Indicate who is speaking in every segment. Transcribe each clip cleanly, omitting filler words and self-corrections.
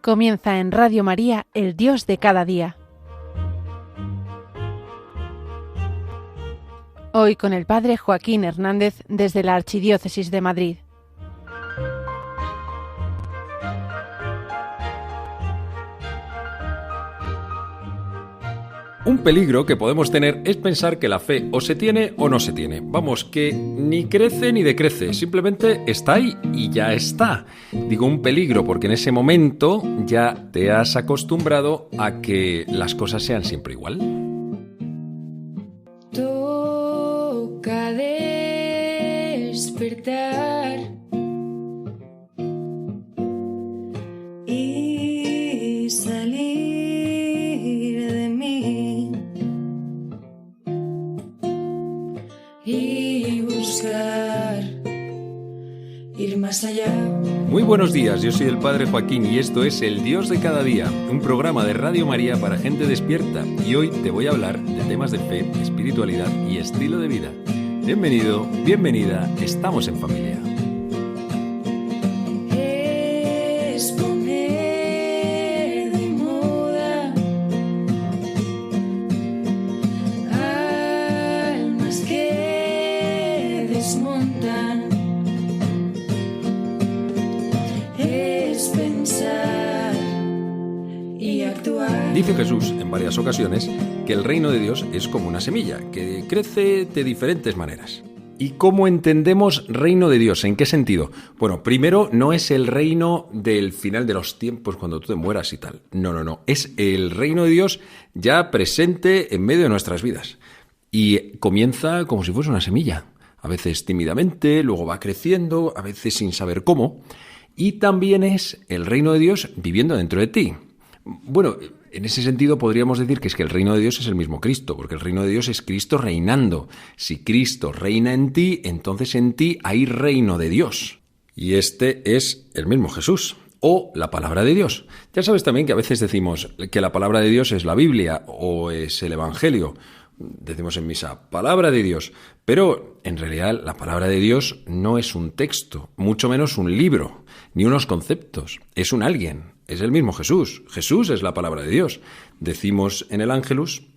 Speaker 1: Comienza en Radio María, el Dios de cada día. Hoy con el Padre Joaquín Hernández desde la Archidiócesis de Madrid.
Speaker 2: Un peligro que podemos tener es pensar que la fe o se tiene o no se tiene. Vamos, que ni crece ni decrece, simplemente está ahí y ya está. Digo un peligro porque en ese momento ya te has acostumbrado a que las cosas sean siempre igual.
Speaker 3: Toca despertar y salir de mí y buscar ir más allá.
Speaker 2: Muy buenos días, yo soy el Padre Joaquín y esto es El Dios de cada día, un programa de Radio María para gente despierta, y hoy te voy a hablar de temas de fe, espiritualidad y estilo de vida. Bienvenido, bienvenida, estamos en familia.
Speaker 3: Es poner de moda almas que desmontan. Es pensar y actuar.
Speaker 2: Dice Jesús en varias ocasiones que el reino de Dios es como una semilla, que crece de diferentes maneras. ¿Y cómo entendemos reino de Dios? ¿En qué sentido? Bueno, primero, no es el reino del final de los tiempos cuando tú te mueras y tal. No. Es el reino de Dios ya presente en medio de nuestras vidas. Y comienza como si fuese una semilla. A veces tímidamente, luego va creciendo, a veces sin saber cómo. Y también es el reino de Dios viviendo dentro de ti. Bueno, en ese sentido podríamos decir que es que el reino de Dios es el mismo Cristo, porque el reino de Dios es Cristo reinando. Si Cristo reina en ti, entonces en ti hay reino de Dios. Y este es el mismo Jesús, o la palabra de Dios. Ya sabes también que a veces decimos que la palabra de Dios es la Biblia o es el Evangelio. Decimos en misa, palabra de Dios. Pero en realidad la palabra de Dios no es un texto, mucho menos un libro, ni unos conceptos. Es un alguien. Es el mismo Jesús. Jesús es la palabra de Dios. Decimos en el Ángelus,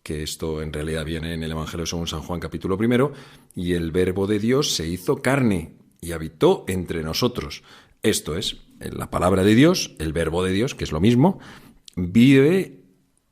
Speaker 2: que esto en realidad viene en el Evangelio según San Juan capítulo 1, y el Verbo de Dios se hizo carne y habitó entre nosotros. Esto es, la palabra de Dios, el Verbo de Dios, que es lo mismo, vive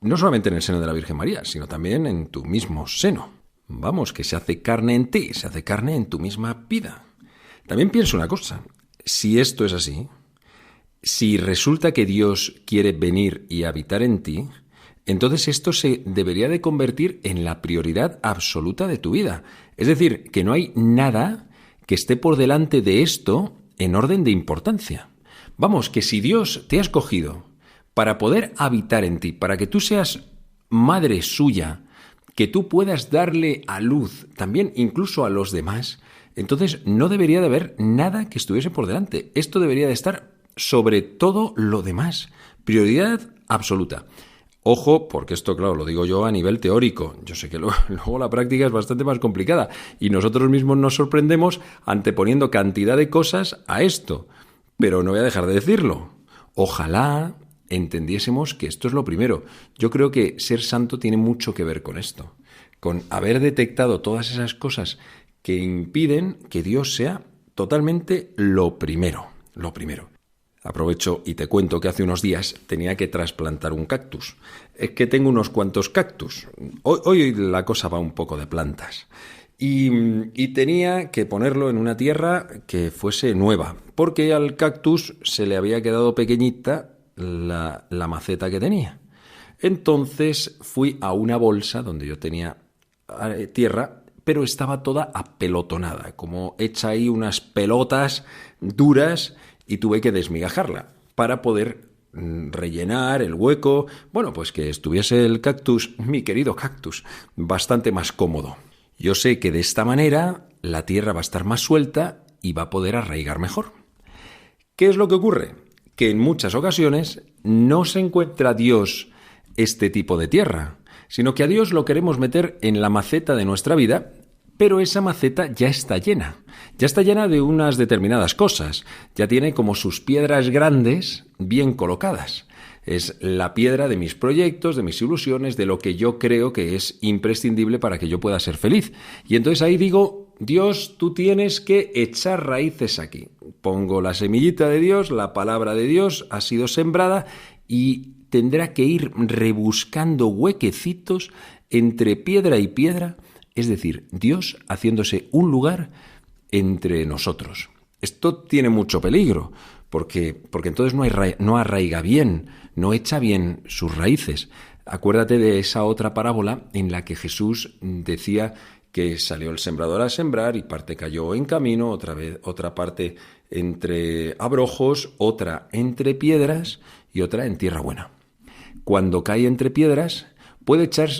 Speaker 2: no solamente en el seno de la Virgen María, sino también en tu mismo seno. Vamos, que se hace carne en ti, se hace carne en tu misma vida. También pienso una cosa, si esto es así, si resulta que Dios quiere venir y habitar en ti, entonces esto se debería de convertir en la prioridad absoluta de tu vida. Es decir, que no hay nada que esté por delante de esto en orden de importancia. Vamos, que si Dios te ha escogido para poder habitar en ti, para que tú seas madre suya, que tú puedas darle a luz también incluso a los demás, entonces no debería de haber nada que estuviese por delante. Esto debería de estar sobre todo lo demás. Prioridad absoluta. Ojo, porque esto, claro, lo digo yo a nivel teórico. Yo sé que luego la práctica es bastante más complicada y nosotros mismos nos sorprendemos anteponiendo cantidad de cosas a esto. Pero no voy a dejar de decirlo. Ojalá entendiésemos que esto es lo primero. Yo creo que ser santo tiene mucho que ver con esto, con haber detectado todas esas cosas que impiden que Dios sea totalmente lo primero. Aprovecho y te cuento que hace unos días tenía que trasplantar un cactus. Es que tengo unos cuantos cactus. Hoy la cosa va un poco de plantas. Y tenía que ponerlo en una tierra que fuese nueva, porque al cactus se le había quedado pequeñita la maceta que tenía. Entonces fui a una bolsa donde yo tenía tierra, pero estaba toda apelotonada, como hecha ahí unas pelotas duras, y tuve que desmigajarla para poder rellenar el hueco, bueno, pues que estuviese el cactus, mi querido cactus, bastante más cómodo. Yo sé que de esta manera la tierra va a estar más suelta y va a poder arraigar mejor. ¿Qué es lo que ocurre? Que en muchas ocasiones no se encuentra Dios este tipo de tierra, sino que a Dios lo queremos meter en la maceta de nuestra vida pero esa maceta ya está llena de unas determinadas cosas, ya tiene como sus piedras grandes bien colocadas. Es la piedra de mis proyectos, de mis ilusiones, de lo que yo creo que es imprescindible para que yo pueda ser feliz. Y entonces ahí digo, Dios, tú tienes que echar raíces aquí. Pongo la semillita de Dios, la palabra de Dios ha sido sembrada y tendrá que ir rebuscando huequecitos entre piedra y piedra, es decir, Dios haciéndose un lugar entre nosotros. Esto tiene mucho peligro, porque entonces no arraiga bien, no echa bien sus raíces. Acuérdate de esa otra parábola en la que Jesús decía que salió el sembrador a sembrar y parte cayó en camino, otra parte entre abrojos, otra entre piedras y otra en tierra buena. Cuando cae entre piedras puede echar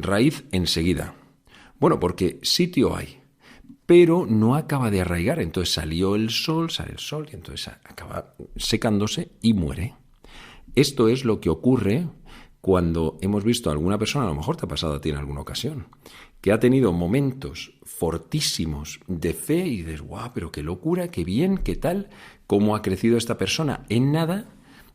Speaker 2: raíz enseguida. Bueno, porque sitio hay, pero no acaba de arraigar. Entonces sale el sol y entonces acaba secándose y muere. Esto es lo que ocurre cuando hemos visto a alguna persona, a lo mejor te ha pasado a ti en alguna ocasión, que ha tenido momentos fortísimos de fe y dices, guau, pero qué locura, qué bien, qué tal, cómo ha crecido esta persona en nada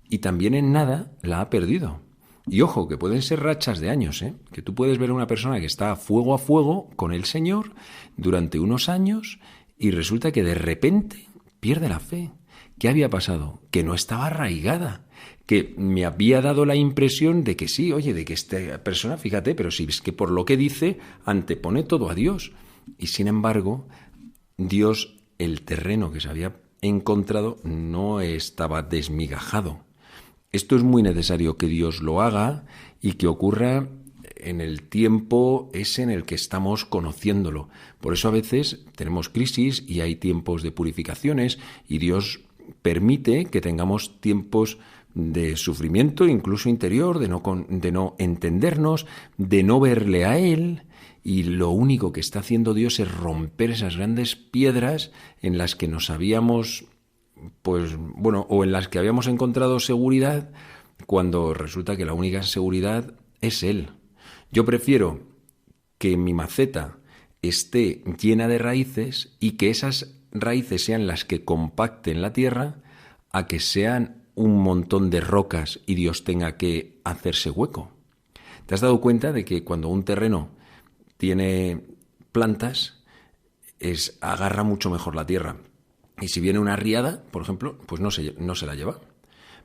Speaker 2: y también en nada la ha perdido. Y ojo, que pueden ser rachas de años, que tú puedes ver a una persona que está fuego a fuego con el Señor durante unos años y resulta que de repente pierde la fe. ¿Qué había pasado? Que no estaba arraigada, que me había dado la impresión de que sí, oye, de que esta persona, fíjate, pero si es que por lo que dice antepone todo a Dios. Y sin embargo, Dios, el terreno que se había encontrado no estaba desmigajado. Esto es muy necesario que Dios lo haga y que ocurra en el tiempo ese en el que estamos conociéndolo. Por eso a veces tenemos crisis y hay tiempos de purificaciones y Dios permite que tengamos tiempos de sufrimiento, incluso interior, de no entendernos, de no verle a Él, y lo único que está haciendo Dios es romper esas grandes piedras en las que nos habíamos, o en las que habíamos encontrado seguridad, cuando resulta que la única seguridad es Él. Yo prefiero que mi maceta esté llena de raíces y que esas raíces sean las que compacten la tierra a que sean un montón de rocas y Dios tenga que hacerse hueco. ¿Te has dado cuenta de que cuando un terreno tiene plantas, agarra mucho mejor la tierra? Y si viene una riada, por ejemplo, pues no se la lleva.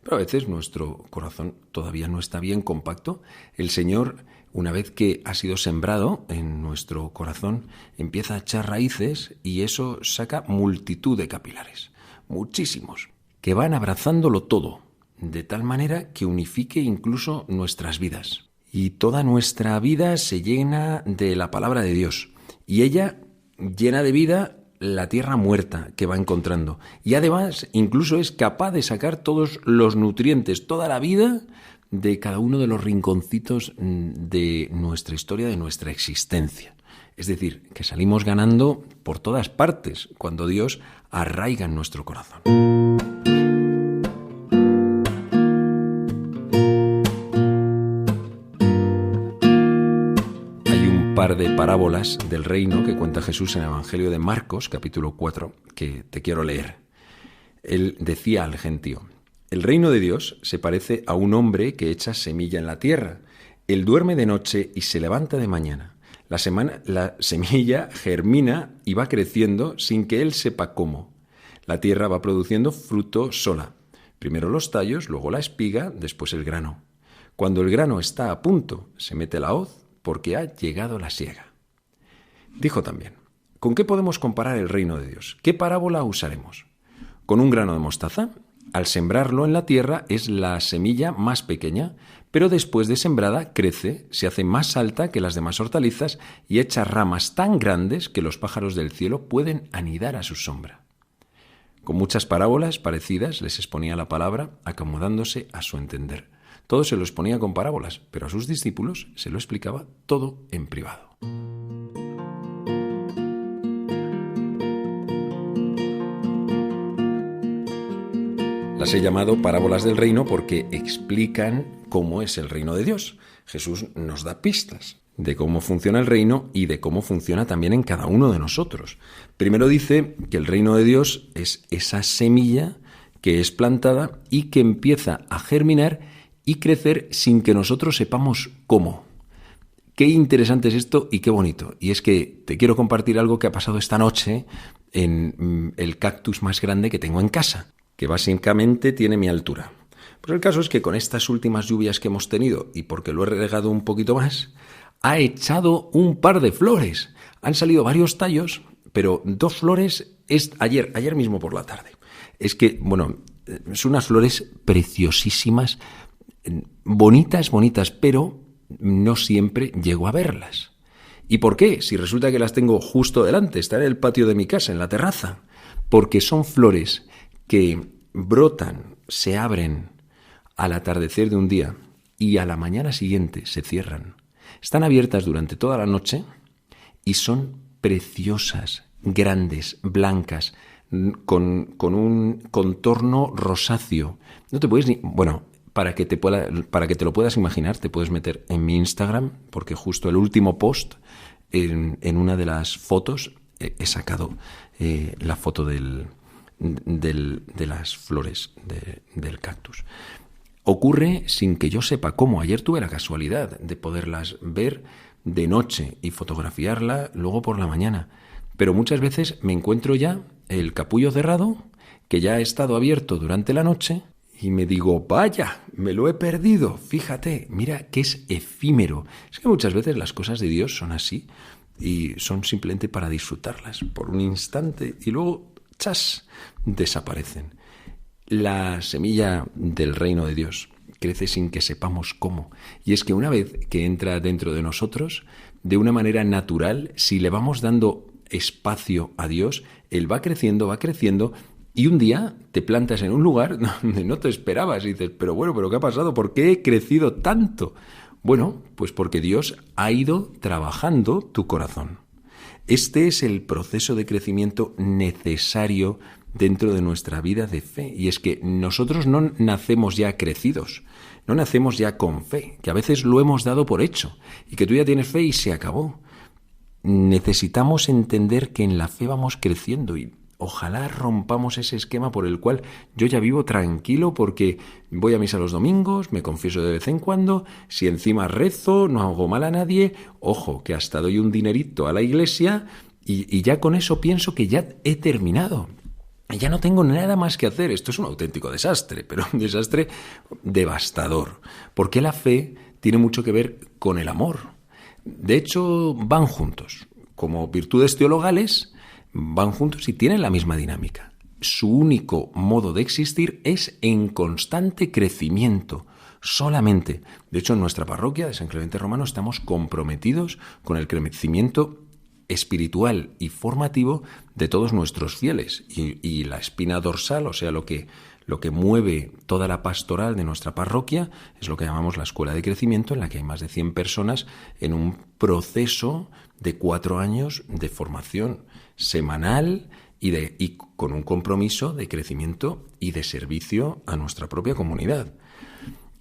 Speaker 2: Pero a veces nuestro corazón todavía no está bien compacto. El Señor, una vez que ha sido sembrado en nuestro corazón, empieza a echar raíces y eso saca multitud de capilares, muchísimos, que van abrazándolo todo, de tal manera que unifique incluso nuestras vidas. Y toda nuestra vida se llena de la palabra de Dios. Y ella llena de vida la tierra muerta que va encontrando. Y además incluso es capaz de sacar todos los nutrientes, toda la vida de cada uno de los rinconcitos de nuestra historia, de nuestra existencia. Es decir, que salimos ganando por todas partes cuando Dios arraiga en nuestro corazón. Par de parábolas del reino que cuenta Jesús en el Evangelio de Marcos, capítulo 4, que te quiero leer. Él decía al gentío: el reino de Dios se parece a un hombre que echa semilla en la tierra. Él duerme de noche y se levanta de mañana. La semilla germina y va creciendo sin que él sepa cómo. La tierra va produciendo fruto sola. Primero los tallos, luego la espiga, después el grano. Cuando el grano está a punto, se mete la hoz, porque ha llegado la siega. Dijo también: ¿con qué podemos comparar el reino de Dios? ¿Qué parábola usaremos? Con un grano de mostaza. Al sembrarlo en la tierra es la semilla más pequeña, pero después de sembrada crece, se hace más alta que las demás hortalizas y echa ramas tan grandes que los pájaros del cielo pueden anidar a su sombra. Con muchas parábolas parecidas les exponía la palabra, acomodándose a su entender. Todo se lo exponía con parábolas, pero a sus discípulos se lo explicaba todo en privado. Las he llamado parábolas del reino porque explican cómo es el reino de Dios. Jesús nos da pistas de cómo funciona el reino y de cómo funciona también en cada uno de nosotros. Primero dice que el reino de Dios es esa semilla que es plantada y que empieza a germinar y crecer sin que nosotros sepamos cómo. Qué interesante es esto y qué bonito. Y es que te quiero compartir algo que ha pasado esta noche en el cactus más grande que tengo en casa, que básicamente tiene mi altura. Pues el caso es que con estas últimas lluvias que hemos tenido, y porque lo he regado un poquito más, ha echado un par de flores. Han salido varios tallos, pero 2 flores es ayer mismo por la tarde. Es que, bueno, son unas flores preciosísimas, bonitas, pero no siempre llego a verlas. ¿Y por qué? Si resulta que las tengo justo delante, está en el patio de mi casa, en la terraza. Porque son flores que brotan, se abren al atardecer de un día y a la mañana siguiente se cierran. Están abiertas durante toda la noche y son preciosas, grandes, blancas, con un contorno rosáceo. No te puedes ni... Bueno, para que te lo puedas imaginar, te puedes meter en mi Instagram, porque justo el último post, en una de las fotos, he sacado la foto de las flores del cactus. Ocurre sin que yo sepa cómo. Ayer tuve la casualidad de poderlas ver de noche y fotografiarla luego por la mañana. Pero muchas veces me encuentro ya el capullo cerrado, que ya ha estado abierto durante la noche, y me digo, vaya, me lo he perdido. Fíjate, mira que es efímero. Es que muchas veces las cosas de Dios son así y son simplemente para disfrutarlas por un instante y luego, ¡chas!, desaparecen. La semilla del reino de Dios crece sin que sepamos cómo. Y es que una vez que entra dentro de nosotros, de una manera natural, si le vamos dando espacio a Dios, Él va creciendo, y un día te plantas en un lugar donde no te esperabas y dices, pero ¿qué ha pasado? ¿Por qué he crecido tanto? Bueno, pues porque Dios ha ido trabajando tu corazón. Este es el proceso de crecimiento necesario dentro de nuestra vida de fe. Y es que nosotros no nacemos ya crecidos, no nacemos ya con fe, que a veces lo hemos dado por hecho y que tú ya tienes fe y se acabó. Necesitamos entender que en la fe vamos creciendo y ojalá rompamos ese esquema por el cual yo ya vivo tranquilo porque voy a misa los domingos, me confieso de vez en cuando, si encima rezo, no hago mal a nadie, ojo, que hasta doy un dinerito a la iglesia y ya con eso pienso que ya he terminado. Ya no tengo nada más que hacer. Esto es un auténtico desastre, pero un desastre devastador, porque la fe tiene mucho que ver con el amor. De hecho, van juntos. Como virtudes teologales, van juntos y tienen la misma dinámica. Su único modo de existir es en constante crecimiento, solamente. De hecho, en nuestra parroquia de San Clemente Romano estamos comprometidos con el crecimiento espiritual y formativo de todos nuestros fieles. Y la espina dorsal, o sea, lo que mueve toda la pastoral de nuestra parroquia, es lo que llamamos la escuela de crecimiento, en la que hay más de 100 personas en un proceso de 4 años de formación semanal y con un compromiso de crecimiento y de servicio a nuestra propia comunidad.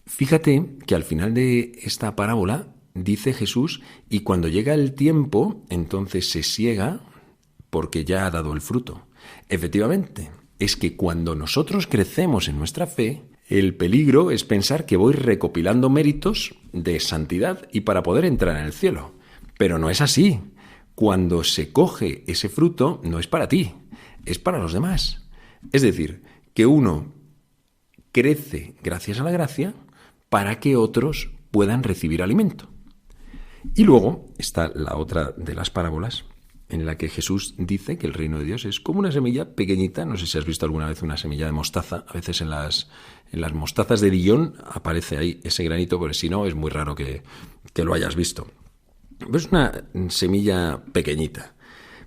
Speaker 2: Fíjate que al final de esta parábola dice Jesús, y cuando llega el tiempo, entonces se siega porque ya ha dado el fruto. Efectivamente, es que cuando nosotros crecemos en nuestra fe, el peligro es pensar que voy recopilando méritos de santidad y para poder entrar en el cielo. Pero no es así. Cuando se coge ese fruto, no es para ti, es para los demás. Es decir, que uno crece gracias a la gracia para que otros puedan recibir alimento. Y luego está la otra de las parábolas en la que Jesús dice que el reino de Dios es como una semilla pequeñita. No sé si has visto alguna vez una semilla de mostaza. A veces en las mostazas de Dijon aparece ahí ese granito, porque si no es muy raro que lo hayas visto. Es una semilla pequeñita,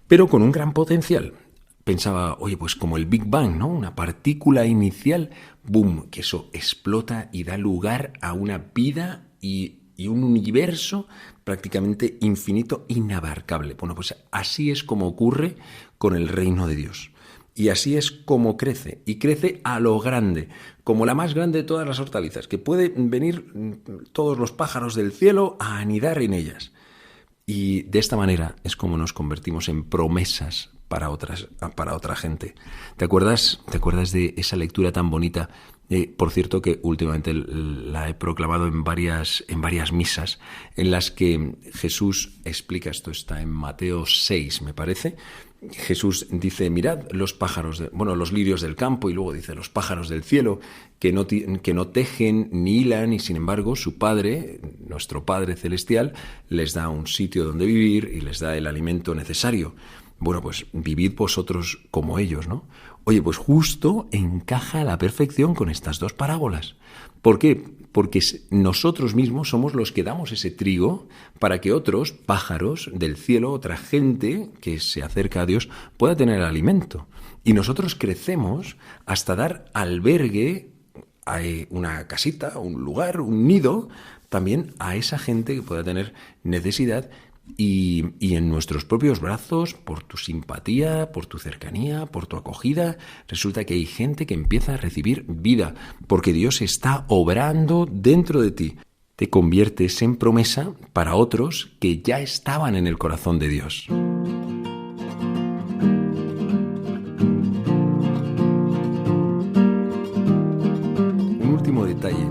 Speaker 2: pero con un gran potencial. Pensaba, oye, pues como el Big Bang, ¿no? Una partícula inicial, boom, que eso explota y da lugar a una vida y un universo prácticamente infinito, inabarcable. Bueno, pues así es como ocurre con el reino de Dios. Y así es como crece, y crece a lo grande, como la más grande de todas las hortalizas, que pueden venir todos los pájaros del cielo a anidar en ellas. Y de esta manera es como nos convertimos en promesas para otra gente. ¿Te acuerdas de esa lectura tan bonita? Por cierto, que últimamente la he proclamado en varias misas, en las que Jesús explica, esto está en Mateo 6, me parece. Jesús dice, mirad los pájaros, los lirios del campo, y luego dice los pájaros del cielo, que no tejen ni hilan, y sin embargo su Padre, nuestro Padre Celestial, les da un sitio donde vivir y les da el alimento necesario. Bueno, pues vivid vosotros como ellos, ¿no? Oye, pues justo encaja a la perfección con estas dos parábolas. ¿Por qué? Porque nosotros mismos somos los que damos ese trigo para que otros pájaros del cielo, otra gente que se acerca a Dios, pueda tener el alimento. Y nosotros crecemos hasta dar albergue a una casita, un lugar, un nido, también a esa gente que pueda tener necesidad. Y en nuestros propios brazos, por tu simpatía, por tu cercanía, por tu acogida, resulta que hay gente que empieza a recibir vida, porque Dios está obrando dentro de ti. Te conviertes en promesa para otros que ya estaban en el corazón de Dios. Un último detalle.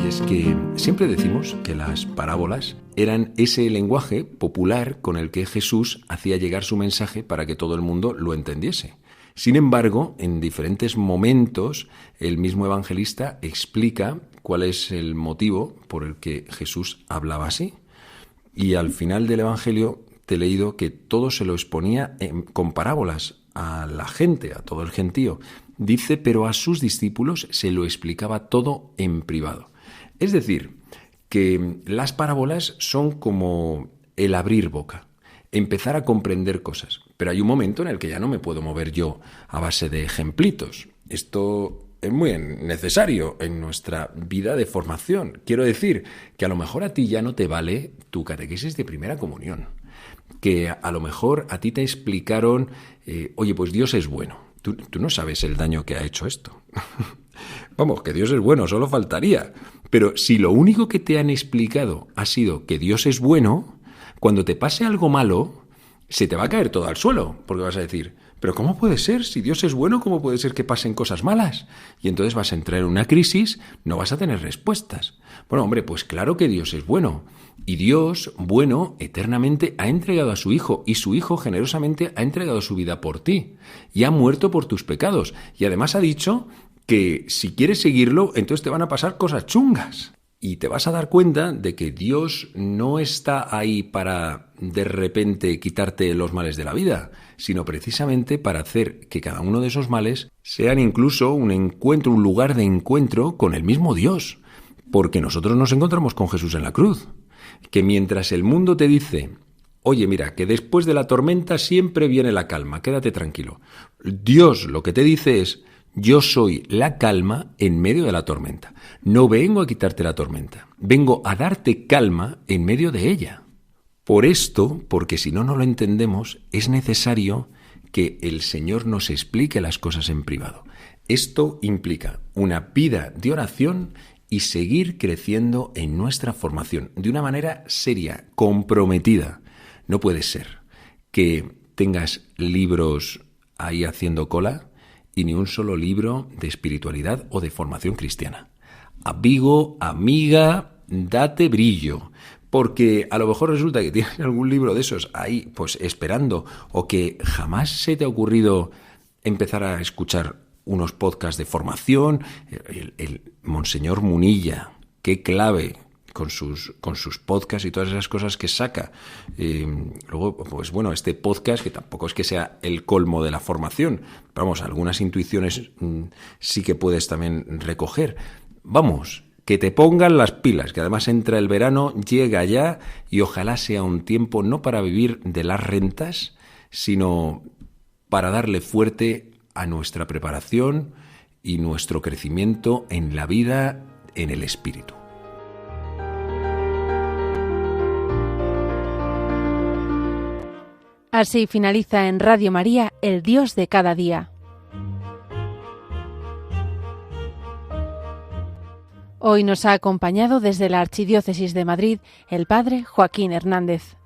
Speaker 2: Y es que siempre decimos que las parábolas eran ese lenguaje popular con el que Jesús hacía llegar su mensaje para que todo el mundo lo entendiese. Sin embargo, en diferentes momentos, el mismo evangelista explica cuál es el motivo por el que Jesús hablaba así. Y al final del Evangelio te he leído que todo se lo exponía con parábolas a la gente, a todo el gentío. Dice, pero a sus discípulos se lo explicaba todo en privado. Es decir, que las parábolas son como el abrir boca, empezar a comprender cosas. Pero hay un momento en el que ya no me puedo mover yo a base de ejemplitos. Esto es muy necesario en nuestra vida de formación. Quiero decir que a lo mejor a ti ya no te vale tu catequesis de primera comunión. Que a lo mejor a ti te explicaron, oye, pues Dios es bueno. Tú no sabes el daño que ha hecho esto. Vamos, que Dios es bueno, solo faltaría. Pero si lo único que te han explicado ha sido que Dios es bueno, cuando te pase algo malo, se te va a caer todo al suelo, porque vas a decir, pero ¿cómo puede ser? Si Dios es bueno, ¿cómo puede ser que pasen cosas malas? Y entonces vas a entrar en una crisis, no vas a tener respuestas. Bueno, hombre, pues claro que Dios es bueno. Y Dios, bueno, eternamente ha entregado a su Hijo, y su Hijo generosamente ha entregado su vida por ti, y ha muerto por tus pecados. Y además ha dicho que si quieres seguirlo, entonces te van a pasar cosas chungas. Y te vas a dar cuenta de que Dios no está ahí para de repente quitarte los males de la vida, sino precisamente para hacer que cada uno de esos males sean incluso un encuentro, un lugar de encuentro con el mismo Dios. Porque nosotros nos encontramos con Jesús en la cruz. Que mientras el mundo te dice, oye, mira, que después de la tormenta siempre viene la calma, quédate tranquilo. Dios lo que te dice es, yo soy la calma en medio de la tormenta. No vengo a quitarte la tormenta, vengo a darte calma en medio de ella. Por esto, porque si no lo entendemos, es necesario que el Señor nos explique las cosas en privado. Esto implica una vida de oración y seguir creciendo en nuestra formación de una manera seria, comprometida. No puede ser que tengas libros ahí haciendo cola y ni un solo libro de espiritualidad o de formación cristiana. Amigo, amiga, date brillo, porque a lo mejor resulta que tienes algún libro de esos ahí pues esperando, o que jamás se te ha ocurrido empezar a escuchar unos podcasts de formación. El Monseñor Munilla, qué clave con sus podcasts y todas esas cosas que saca. Luego, pues bueno, este podcast, que tampoco es que sea el colmo de la formación, pero vamos, algunas intuiciones sí que puedes también recoger. Vamos, que te pongan las pilas, que además entra el verano, llega ya, y ojalá sea un tiempo no para vivir de las rentas, sino para darle fuerte a nuestra preparación y nuestro crecimiento en la vida, en el espíritu.
Speaker 1: Así finaliza en Radio María, El Dios de cada día. Hoy nos ha acompañado desde la Archidiócesis de Madrid el Padre Joaquín Hernández.